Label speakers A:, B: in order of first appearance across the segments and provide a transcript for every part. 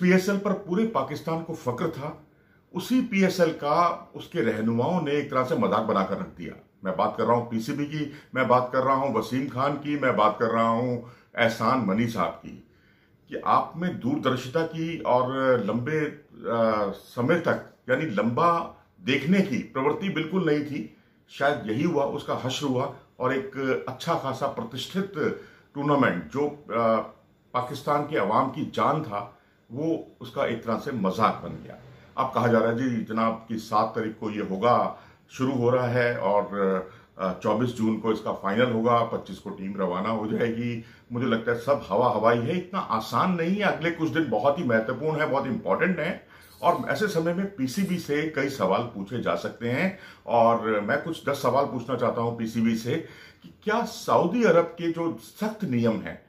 A: PSL पर पूरे पाकिस्तान को फक्र था, उसी पीएसएल का उसके रहनुमाओं ने एक तरह से मजाक बनाकर रख दिया। मैं बात कर रहा हूं पीसीबी की, मैं बात कर रहा हूं वसीम खान की, मैं बात कर रहा हूं एहसान मनी साहब की, कि आप में दूरदर्शिता की और लंबे समय तक यानी लंबा देखने की प्रवृत्ति बिल्कुल नहीं थी। शायद यही हुआ, उसका हश्र हुआ और एक अच्छा खासा प्रतिष्ठित टूर्नामेंट जो पाकिस्तान के अवाम की जान था, वो उसका एक तरह से मजाक बन गया। अब कहा जा रहा है जी जनाब कि 7 तारीख को ये होगा, शुरू हो रहा है और 24 जून को इसका फाइनल होगा, 25 को टीम रवाना हो जाएगी। मुझे लगता है सब हवा हवाई है, इतना आसान नहीं है। अगले कुछ दिन बहुत ही महत्वपूर्ण है, बहुत इंपॉर्टेंट है और ऐसे समय में पीसीबी से कई सवाल पूछे जा सकते हैं। और मैं कुछ 10 सवाल पूछना चाहता हूं पीसीबी से कि क्या सऊदी अरब के जो सख्त नियम है,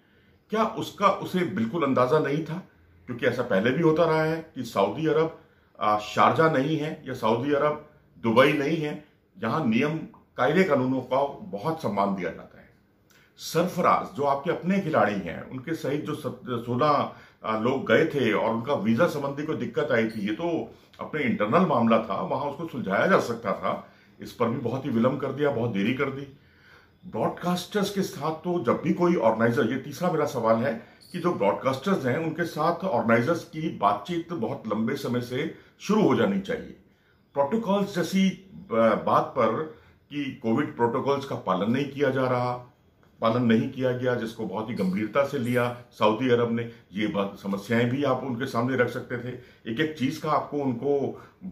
A: क्या उसका उसे बिल्कुल अंदाजा नहीं था? क्योंकि ऐसा पहले भी होता रहा है कि सऊदी अरब शारजा नहीं है या सऊदी अरब दुबई नहीं है, यहां नियम कायदे कानूनों का बहुत सम्मान दिया जाता है। सरफराज जो आपके अपने खिलाड़ी हैं, उनके सहित जो 16 लोग गए थे और उनका वीजा संबंधी कोई दिक्कत आई थी, ये तो अपने इंटरनल मामला था, वहां उसको सुलझाया जा सकता था। इस पर भी बहुत ही विलंब कर दिया, बहुत देरी कर दी। ब्रॉडकास्टर्स के साथ तो जब भी कोई ऑर्गेनाइजर, ये तीसरा मेरा सवाल है कि जो ब्रॉडकास्टर्स हैं उनके साथ ऑर्गेनाइजर्स की बातचीत बहुत लंबे समय से शुरू हो जानी चाहिए। प्रोटोकॉल्स जैसी बात पर कि कोविड प्रोटोकॉल्स का पालन नहीं किया जा रहा, पालन नहीं किया गया, जिसको बहुत ही गंभीरता से लिया सऊदी अरब ने, ये बात समस्याएं भी आप उनके सामने रख सकते थे। एक एक चीज का आपको उनको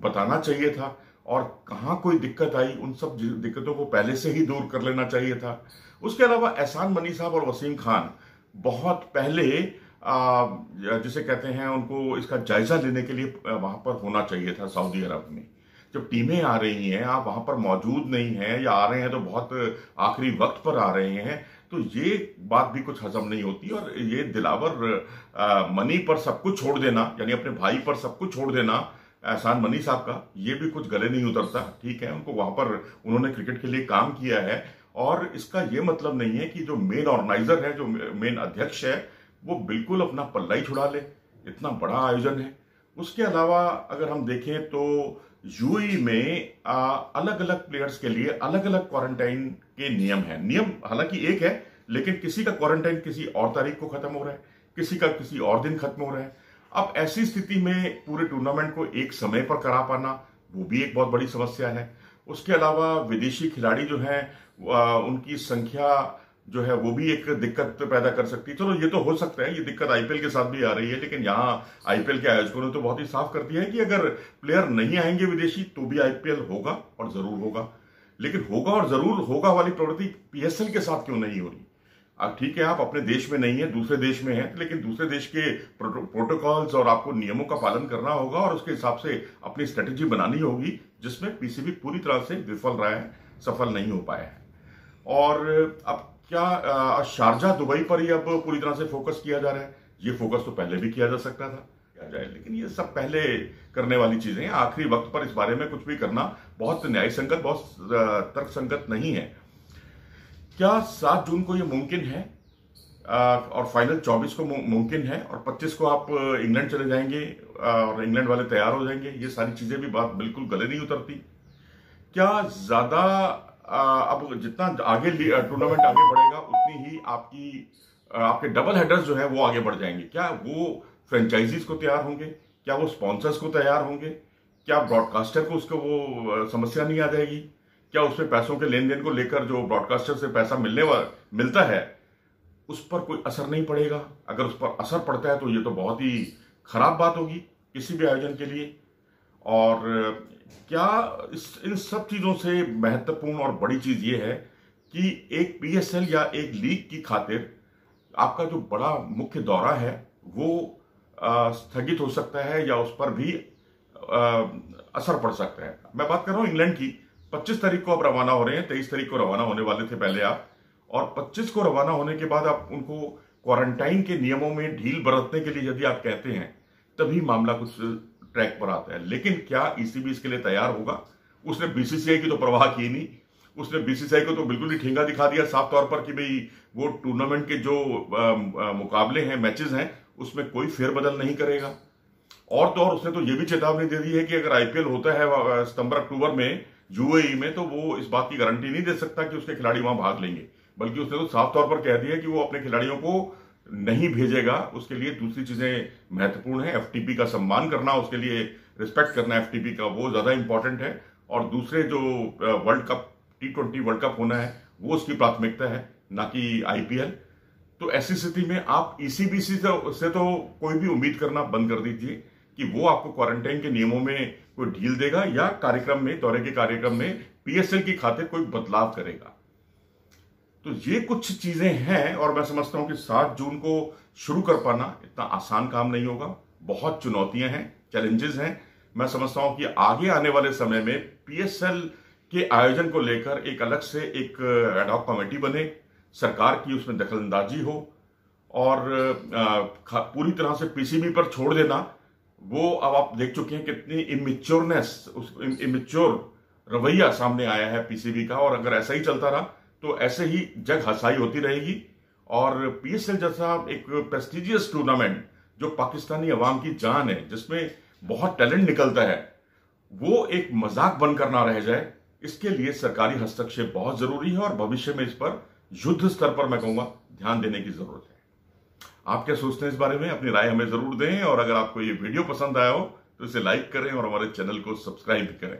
A: बताना चाहिए था और कहाँ कोई दिक्कत आई उन सब दिक्कतों को पहले से ही दूर कर लेना चाहिए था। उसके अलावा एहसान मनी साहब और वसीम खान बहुत पहले जिसे कहते हैं उनको इसका जायजा लेने के लिए वहां पर होना चाहिए था सऊदी अरब में। जब टीमें आ रही हैं, आप वहां पर मौजूद नहीं हैं या आ रहे हैं तो बहुत आखिरी वक्त पर आ रहे हैं, तो ये बात भी कुछ हजम नहीं होती। और ये दिलावर मनी पर सब कुछ छोड़ देना, यानी अपने भाई पर सब कुछ छोड़ देना एहसान मनी साहब का, ये भी कुछ गले नहीं उतरता। ठीक है, उनको वहां पर उन्होंने क्रिकेट के लिए काम किया है और इसका ये मतलब नहीं है कि जो मेन ऑर्गेनाइजर है, जो मेन अध्यक्ष है, वो बिल्कुल अपना पल्ला ही छुड़ा ले। इतना बड़ा आयोजन है। उसके अलावा अगर हम देखें तो यूएई में अलग अलग प्लेयर्स के लिए अलग अलग क्वारंटाइन के नियम है। नियम हालांकि एक है, लेकिन किसी का क्वारंटाइन किसी और तारीख को खत्म हो रहा है, किसी का किसी और दिन खत्म हो रहा है। अब ऐसी स्थिति में पूरे टूर्नामेंट को एक समय पर करा पाना, वो भी एक बहुत बड़ी समस्या है। उसके अलावा विदेशी खिलाड़ी जो हैं उनकी संख्या जो है वो भी एक दिक्कत पैदा कर सकती है। चलो ये तो हो सकता है, ये दिक्कत आईपीएल के साथ भी आ रही है, लेकिन यहाँ आईपीएल के आयोजकों ने तो बहुत ही साफ कर दिया है कि अगर प्लेयर नहीं आएंगे विदेशी तो भी आईपीएल होगा और जरूर होगा। लेकिन होगा और जरूर होगा वाली प्रवृत्ति पीएसएल के साथ क्यों नहीं हो रही? अब ठीक है, आप अपने देश में नहीं है, दूसरे देश में है, लेकिन दूसरे देश के प्रोटोकॉल्स और आपको नियमों का पालन करना होगा और उसके हिसाब से अपनी स्ट्रेटेजी बनानी होगी, जिसमें पीसीबी पूरी तरह से विफल रहा है, सफल नहीं हो पाया है। और अब क्या शारजा दुबई पर ही अब पूरी तरह से फोकस किया जा रहा है? ये फोकस तो पहले भी किया जा सकता था, किया जाए, लेकिन ये सब पहले करने वाली चीजें हैं। आखिरी वक्त पर इस बारे में कुछ भी करना बहुत न्याय संगत, बहुत तर्क संगत नहीं है। क्या 7 जून को ये मुमकिन है और फाइनल 24 को मुमकिन है और 25 को आप इंग्लैंड चले जाएंगे और इंग्लैंड वाले तैयार हो जाएंगे? ये सारी चीजें भी बात बिल्कुल गले नहीं उतरती। क्या ज्यादा अब जितना आगे टूर्नामेंट आगे बढ़ेगा उतनी ही आपके डबल हेडर्स जो है वो आगे बढ़ जाएंगे? क्या वो फ्रेंचाइजीज को तैयार होंगे? क्या वो स्पॉन्सर्स को तैयार होंगे? क्या ब्रॉडकास्टर को उसको वो समस्या नहीं आ जाएगी? क्या उसमें पैसों के लेन देन को लेकर जो ब्रॉडकास्टर से पैसा मिलता है उस पर कोई असर नहीं पड़ेगा? अगर उस पर असर पड़ता है तो ये तो बहुत ही खराब बात होगी किसी भी आयोजन के लिए। और क्या इन सब चीजों से महत्वपूर्ण और बड़ी चीज ये है कि एक पीएसएल या एक लीग की खातिर आपका जो बड़ा मुख्य दौरा है वो स्थगित हो सकता है या उस पर भी असर पड़ सकता है। मैं बात कर रहा हूं इंग्लैंड की। 25 तारीख को आप रवाना हो रहे हैं, 23 तारीख को रवाना होने वाले थे पहले आप, और 25 को रवाना होने के बाद आप उनको क्वारंटाइन के नियमों में ढील बरतने के लिए यदि आप कहते हैं, तभी मामला कुछ ट्रैक पर आता है। लेकिन क्या ईसीबी इसके लिए तैयार होगा? उसने बीसीसीआई की तो परवाह की नहीं, उसने बीसीसीआई को तो बिल्कुल ही ठेंगा दिखा दिया साफ तौर पर कि भाई वो टूर्नामेंट के जो मुकाबले हैं, मैचेस हैं, उसमें कोई फेरबदल नहीं करेगा। और तो और उसने तो ये भी चेतावनी दे दी है कि अगर आईपीएल होता है सितंबर अक्टूबर में यूएई में, तो वो इस बात की गारंटी नहीं दे सकता कि उसके खिलाड़ी वहां भाग लेंगे, बल्कि उसने तो साफ तौर पर कह दिया कि वो अपने खिलाड़ियों को नहीं भेजेगा। उसके लिए दूसरी चीजें महत्वपूर्ण है, एफटीपी का सम्मान करना, उसके लिए रिस्पेक्ट करना एफटीपी का, वो ज्यादा इंपॉर्टेंट है। और दूसरे जो world cup T20 world cup होना है वो उसकी प्राथमिकता है, ना कि आईपीएल। तो ऐसी स्थिति में आप ईसीबीसी से तो कोई भी उम्मीद करना बंद कर दीजिए कि वो आपको क्वारंटाइन के नियमों में कोई ढील देगा या कार्यक्रम में, दौरे के कार्यक्रम में पीएसएल की खातिर कोई बदलाव करेगा। तो ये कुछ चीजें हैं और मैं समझता हूं कि 7 जून को शुरू कर पाना इतना आसान काम नहीं होगा। बहुत चुनौतियां हैं, चैलेंजेस हैं। मैं समझता हूं कि आगे आने वाले समय में पीएसएल के आयोजन को लेकर एक अलग से एक एडहॉक कमेटी बने, सरकार की उसमें दखलंदाजी हो और पूरी तरह से पीसीबी पर छोड़ देना, वो अब आप देख चुके हैं कितनी इमेच्योर रवैया सामने आया है पीसीबी का। और अगर ऐसा ही चलता रहा तो ऐसे ही जग हसाई होती रहेगी और पीएसएल जैसा एक प्रेस्टिजियस टूर्नामेंट जो पाकिस्तानी अवाम की जान है, जिसमें बहुत टैलेंट निकलता है, वो एक मजाक बनकर ना रह जाए, इसके लिए सरकारी हस्तक्षेप बहुत जरूरी है और भविष्य में इस पर युद्ध स्तर पर मैं कहूंगा ध्यान देने की जरूरत है। आप क्या सोचते हैं इस बारे में? अपनी राय हमें जरूर दें और अगर आपको ये वीडियो पसंद आया हो तो इसे लाइक करें और हमारे चैनल को सब्सक्राइब करें।